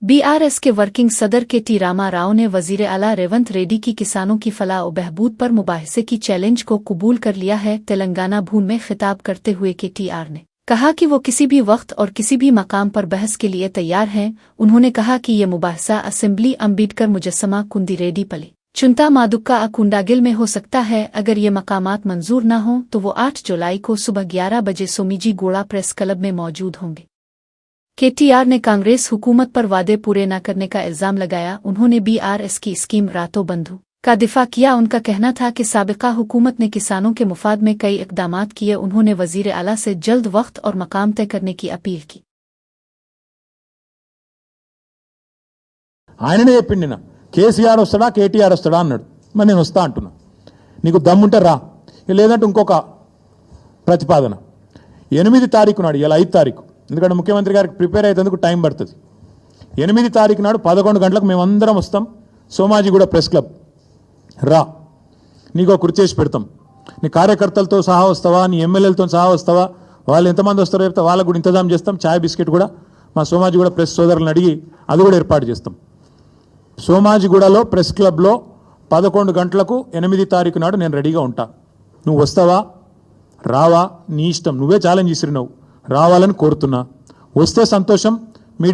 BRS के working सदर के रामा राव ने वजीर आला रेवंत रेड्डी की किसानों की फलाह व बहबूद पर मुबाहिसे की चैलेंज को कबूल कर लिया है। तेलंगाना भून में खिताब करते हुए केटीआर ने कहा कि वो किसी भी वक्त और किसी भी मकाम पर बहस के लिए तैयार हैं। उन्होंने कहा कि ये मुबाहिसा असेंबली अम्बेडकर मुजस्समा कुंदिरेड्डी पली चुनता मादुक्का अकुंडागिल में हो सकता है। अगर ये मकामात मंजूर न हों तो वो 8 जुलाई को सुबह 11 बजे सोमीजी गोड़ा प्रेस क्लब में मौजूद होंगे। केटीआर ने कांग्रेस हुकूमत पर वादे पूरे न करने का इल्जाम लगाया। उन्होंने बीआरएस की स्कीम रातो बंधु का दिफा किया। उनका कहना था कि साबिका हुकूमत ने किसानों के मुफाद में कई इक़दामात किए। उन्होंने वज़ीर आला से जल्द वक्त और मकाम तय करने की अपील की। ఆయననే చెప్పిండు నిన్న కేసీఆర్ వస్తాడా కేటీఆర్ వస్తాడా అన్నాడు. మరి నేను వస్తా అంటున్నా. నీకు దమ్ముంటే రా, లేదంటే ఇంకొక ప్రతిపాదన 8 తారీఖు నాడు, ఇలా 5 తారీఖు, ఎందుకంటే ముఖ్యమంత్రి గారికి ప్రిపేర్ అయ్యేందుకు టైం పడుతుంది. 8 తారీఖు నాడు 11 గంటలకు మేమందరం వస్తాం. సోమాజిగూడ ప్రెస్ క్లబ్ రా, నీకు కుర్చీ చేసి పెడతాం. నీ కార్యకర్తలతో సహా వస్తావా, నీ ఎమ్మెల్యేలతో సహా వస్తావా, వాళ్ళు ఎంతమంది వస్తారో చెప్తే వాళ్ళకు కూడా ఇంతజాం చేస్తాం. ఛాయ్ బిస్కెట్ కూడా మా సోమాజిగూడ ప్రెస్ సోదరులను అడిగి అది కూడా ఏర్పాటు చేస్తాం. సోమాజిగూడలో ప్రెస్ క్లబ్లో 11 గంటలకు 8 తారీఖు నాడు నేను రెడీగా ఉంటా. నువ్వు వస్తావా రావా నీ ఇష్టం. నువ్వే ఛాలెంజ్ ఇసిరినావు, రావాలని కోరుతున్నా. వస్తే సంతోషం,